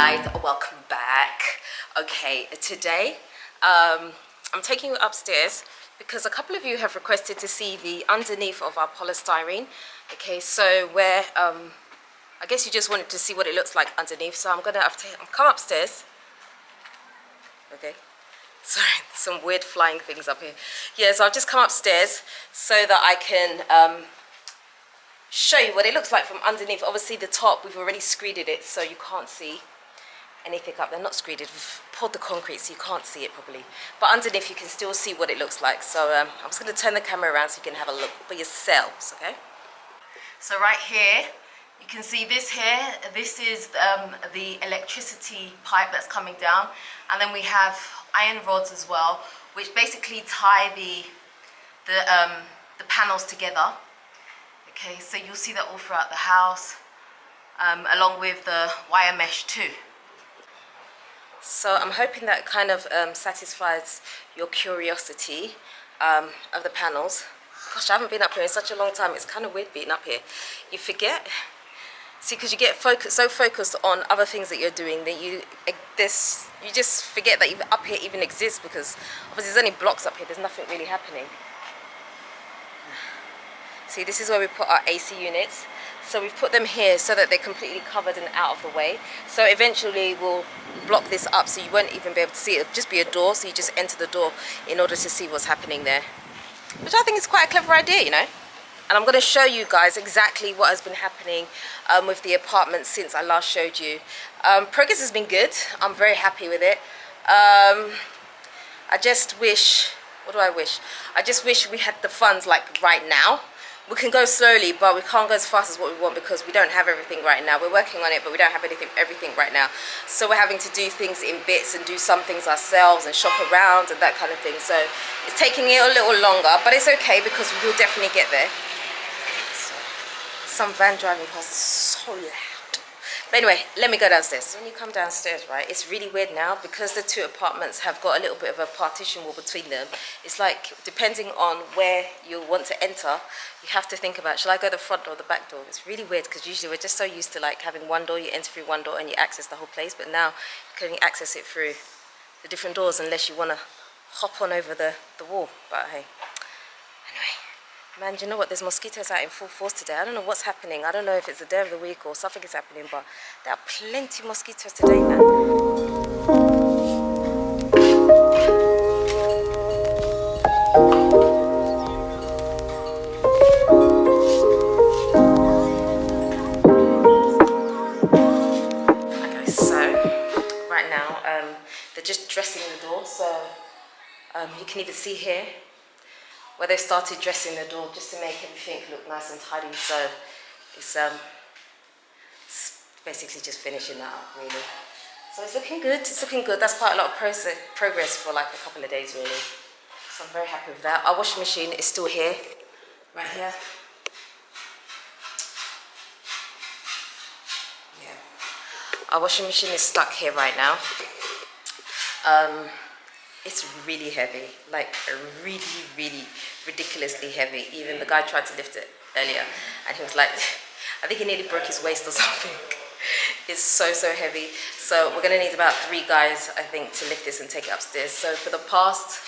guys, welcome back. Okay, today I'm taking you upstairs because a couple of you have requested to see the underneath of our polystyrene. Okay, so where I guess you just wanted to see what it looks like underneath, so I'm gonna have to come upstairs. Okay, sorry, some weird flying things up here. Yeah, so I've just come upstairs so that I can show you what it looks like from underneath. Obviously the top, we've already screeded it so you can't see anything up there. Not screeded, we've poured the concrete so you can't see it properly, but underneath you can still see what it looks like. So I'm just going to turn the camera around so you can have a look for yourselves. Okay, so right here you can see this here. This is the electricity pipe that's coming down, and then we have iron rods as well, which basically tie the panels together. Okay, so you'll see that all throughout the house, along with the wire mesh too. So I'm hoping that kind of satisfies your curiosity of the panels. Gosh, I haven't been up here in such a long time. It's kind of weird being up here. You forget, see, because you get so focused on other things that you're doing that you just forget that even up here even exists, because obviously there's only blocks up here. There's nothing really happening. See, this is where we put our AC units. So we've put them here so that they're completely covered and out of the way. So eventually we'll block this up so you won't even be able to see it. It'll just be a door, so you just enter the door in order to see what's happening there. Which I think is quite a clever idea, you know. And I'm going to show you guys exactly what has been happening with the apartment since I last showed you. Progress has been good. I'm very happy with it. I just wish, what do I wish? I just wish we had the funds like right now. We can go slowly, but we can't go as fast as what we want because we don't have everything right now. We're working on it, but we don't have everything right now. So we're having to do things in bits and do some things ourselves and shop around and that kind of thing. So it's taking it a little longer, but it's okay because we'll definitely get there. So, some van driving past is so loud. But anyway, let me go downstairs. When you come downstairs, right, it's really weird now because the two apartments have got a little bit of a partition wall between them. It's like, depending on where you want to enter, you have to think about, shall I go the front door or the back door? It's really weird because usually we're just so used to like having one door, you enter through one door and you access the whole place, but now you can only access it through the different doors unless you want to hop on over the wall. But hey, anyway. Man, do you know what? There's mosquitoes out in full force today. I don't know what's happening. I don't know if it's the day of the week or something is happening, but there are plenty of mosquitoes today, man. Okay, so right now they're just dressing the door. So you can even see here where they've started dressing the door just to make everything look nice and tidy. So it's basically just finishing that up, really. So it's looking good. It's looking good. That's quite a lot of progress for like a couple of days, really. So I'm very happy with that. Our washing machine is still here, right here. Yeah. Our washing machine is stuck here right now. It's really heavy, like really, really ridiculously heavy. Even the guy tried to lift it earlier and he was like, I think he nearly broke his waist or something. It's so heavy. So we're gonna need about 3 guys, I think, to lift this and take it upstairs. So for the past,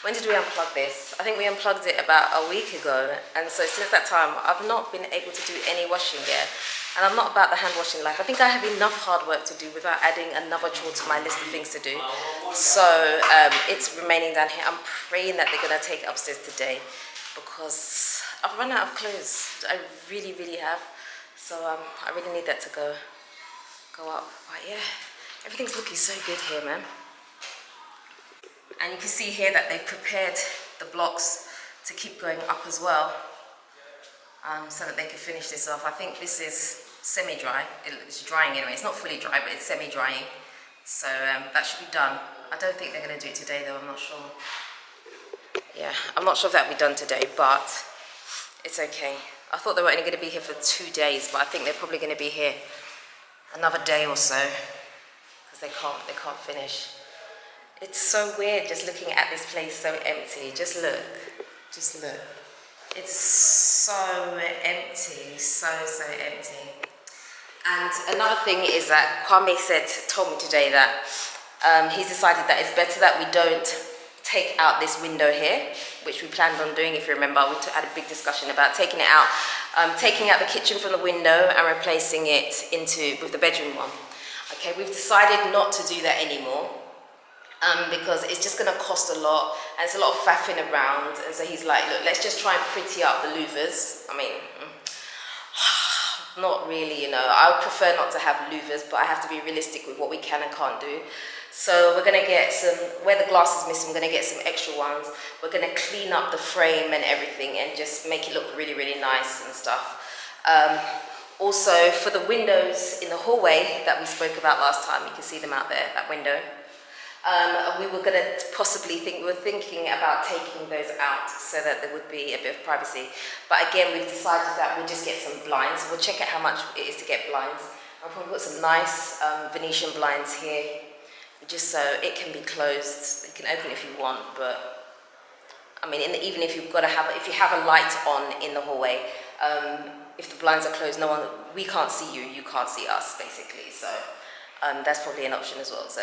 when did we unplug this? I think we unplugged it about a week ago. And so since that time, I've not been able to do any washing yet. And I'm not about the hand washing life. I think I have enough hard work to do without adding another chore to my list of things to do. So it's remaining down here. I'm praying that they're gonna take it upstairs today because I've run out of clothes. I really, really have. So I really need that to go up. But yeah, everything's looking so good here, man. And you can see here that they've prepared the blocks to keep going up as well, so that they can finish this off. I think this is semi-dry. It's drying anyway. It's not fully dry, but it's semi-drying. So that should be done. I don't think they're going to do it today, though. I'm not sure. Yeah, I'm not sure if that'll be done today, but it's okay. I thought they were only going to be here for 2 days, but I think they're probably going to be here another day or so because they can't finish. It's so weird just looking at this place so empty. Just look. It's so empty, so empty. And another thing is that Kwame told me today that he's decided that it's better that we don't take out this window here, which we planned on doing. If you remember, we had a big discussion about taking it out, taking out the kitchen from the window and replacing it with the bedroom one. Okay, we've decided not to do that anymore. Because it's just going to cost a lot and it's a lot of faffing around, and so he's like, look, let's just try and pretty up the louvers. I mean, not really, you know, I would prefer not to have louvers, but I have to be realistic with what we can and can't do. So we're going to get some, where the glass is missing, we're going to get some extra ones. We're going to clean up the frame and everything and just make it look really, really nice and stuff. Also, for the windows in the hallway that we spoke about last time, you can see them out there, that window. We were going to we were thinking about taking those out so that there would be a bit of privacy. But again, we've decided that we'll just get some blinds. We'll check out how much it is to get blinds. I'll probably put some nice Venetian blinds here, just so it can be closed. You can open it if you want, but I mean, even if you've got to have, if you have a light on in the hallway, if the blinds are closed, we can't see you, you can't see us, basically. So that's probably an option as well. So.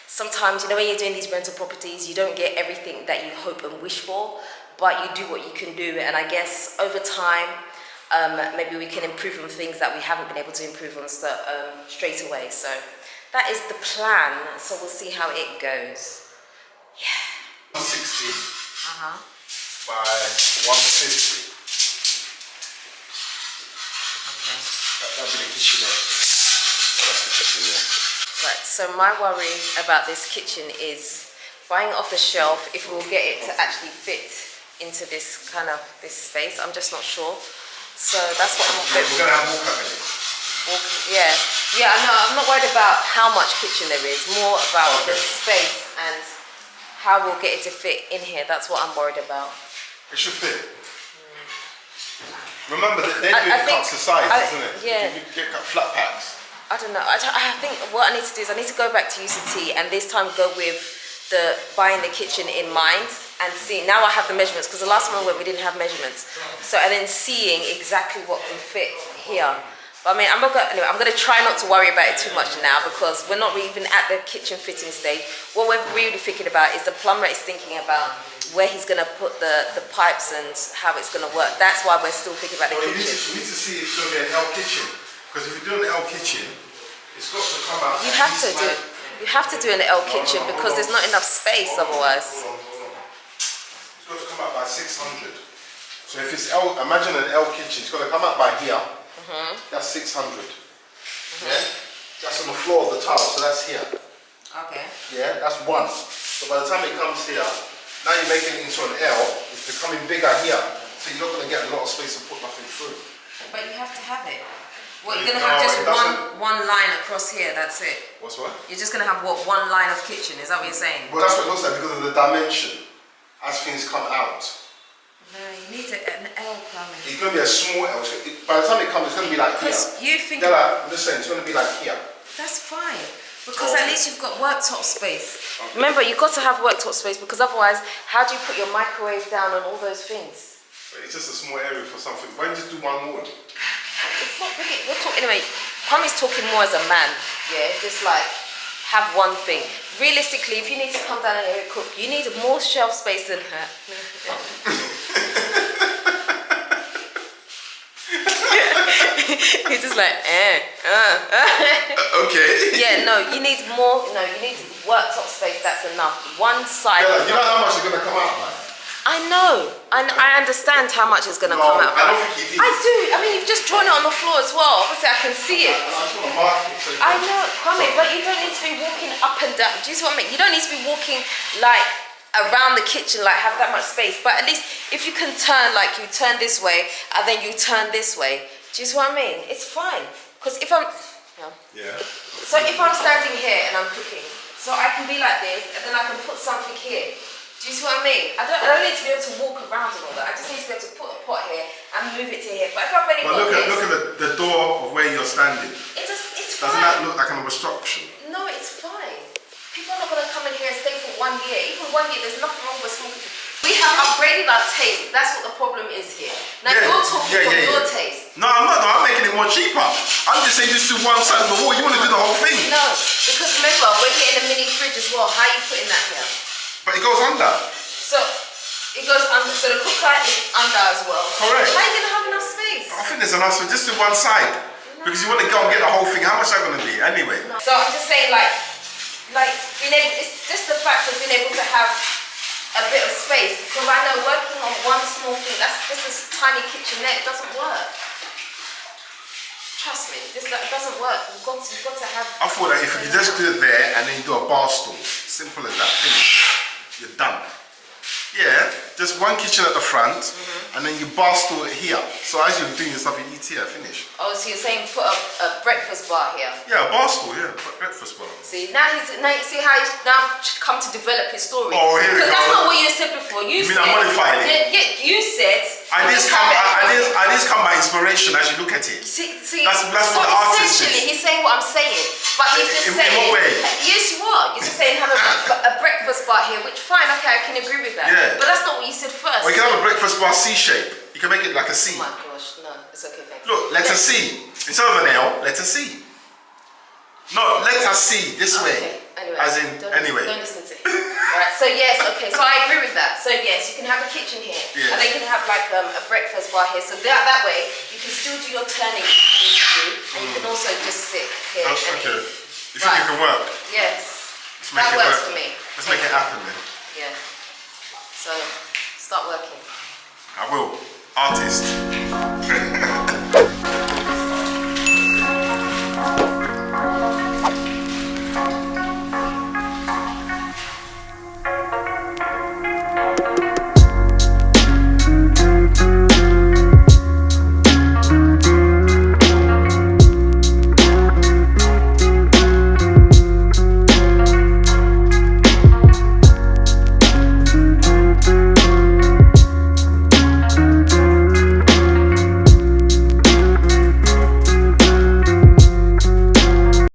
Sometimes, you know, when you're doing these rental properties, you don't get everything that you hope and wish for, but you do what you can do. And I guess over time, maybe we can improve on things that we haven't been able to improve on straight away. So that is the plan. So we'll see how it goes. Yeah. 160 by 150. Okay. That'll be the kitchenette. That's the kitchenette. Right, so my worry about this kitchen is buying off the shelf, if we'll get it to actually fit into this this space. I'm just not sure. So that's what I'm hoping. We're going to have more cabinets. Yeah, I know. I'm not worried about how much kitchen there is, more about the space and how we'll get it to fit in here. That's what I'm worried about. It should fit. Remember that they're doing cuts to size, isn't it? Yeah. You get flat packs. I don't know. I think what I need to do is I need to go back to UCT and this time go with the buying the kitchen in mind and see. Now I have the measurements, because the last time we didn't have measurements. So and then seeing exactly what can fit here. But I mean, I'm going to try not to worry about it too much now, because we're not even at the kitchen fitting stage. What we're really thinking about is the plumber is thinking about where he's going to put the pipes and how it's going to work. That's why we're still thinking about the kitchen. We need to see if it's going to be an L kitchen. Because if you're doing an L kitchen, it's got to come out. You have to do an L kitchen because there's not enough space otherwise. Hold on. It's got to come out by 600. So if it's L, imagine an L kitchen. It's got to come out by here. That's 600. Yeah. That's on the floor of the tile. So that's here. Okay. Yeah. That's one. So by the time it comes here, now you're making it into an L. It's becoming bigger here. So you're not going to get a lot of space to put nothing through. But you have to have it. Well, you're going to have just one line across here, that's it. What's what? You're just going to have one line of kitchen, is that what you're saying? Well, that's what it looks like because of the dimension as things come out. No, you need an L plumbing. It's going to be a small L. By the time it comes, it's going to be like here. Because you think... I'm just saying, it's going to be like here. That's fine. Because at least you've got worktop space. Okay. Remember, you've got to have worktop space, because otherwise, how do you put your microwave down and all those things? But it's just a small area for something. Why don't you just do one more? It's not big. We're talking anyway. Kwame's talking more as a man. Yeah, just like have one thing. Realistically, if you need to come down and cook, you need more shelf space than her. He's just like, Okay. Yeah, no, you need more. No, you need worktop space. That's enough. One side. Yeah, you know how much it's gonna come out by? I know. I understand how much it's going to come out. I don't think you did. I do. I mean, you've just drawn it on the floor as well. Obviously, I can see it. I know, Kwame, but you don't need to be walking up and down. Do you see what I mean? You don't need to be walking like around the kitchen, like have that much space. But at least if you can turn, like you turn this way and then you turn this way. Do you see what I mean? It's fine. Because if I'm... Yeah. So if I'm standing here and I'm cooking, so I can be like this and then I can put something here. Do you see what I mean? I don't need to be able to walk around and all that. I just need to be able to put a pot here and move it to here. But if I've already got this... Look at the door of where you're standing. It's Doesn't fine. that look like an obstruction? No, it's fine. People are not going to come in here and stay for 1 year. Even 1 year, there's nothing wrong with smoking. We have upgraded our taste. That's what the problem is here. Now you're talking from your taste. No, I'm not. No, I'm making it more more cheaper. I'm just saying just do one side of the wall. You want to do the whole thing. No, because remember, we're getting a mini fridge as well. How are you putting that here? But it goes under. So, it goes under, so the cooker is under as well. Correct. How are you going to have enough space? I think there's enough space. Just do one side. No. Because you want to go and get the whole thing. How much is that going to be? Anyway. No. So I'm just saying like being able, it's just the fact of being able to have a bit of space. Because I know working on one small thing, that's just this tiny kitchenette, it doesn't work. Trust me, that doesn't work. You've got to have... I thought that if you just do it there and then you do a bar stool, simple as that, finish. You're done. Yeah, just one kitchen at the front, and then you bar stool it here. So as you're doing your stuff, you eat here, finish. Oh, so you're saying put a breakfast bar here? Yeah, a bar stool, yeah, breakfast bar. See, now you see how he's now come to develop his story. Oh, here we go. Because that's not what you said before. You mean said, I modified it? Yeah, you said... Ideas come by inspiration as you look at it. See, that's so what the artist essentially, is. he's saying what I'm saying, but he's just saying... In what way? Yes, you are. You're just saying have a breakfast bar here, which fine, okay, I can agree with that. Yeah. But that's not what you said first. Or you can have a breakfast bar C shape. You can make it like a C. Oh my gosh, no, it's okay, thanks. Look, letter C. Instead of an L, letter C. No, letter C, this way. Anyway, as in, anyway. Don't listen to him. Alright, so yes, okay, so I agree with that. So yes, you can have a kitchen here, yes. and then you can have like a breakfast bar here. So that way, you can still do your turning if you need to do, and you can also just sit here. Okay. You think it can work? Yes. That works for me. Let's make it happen then. Yeah. So, start working. I will. Artist.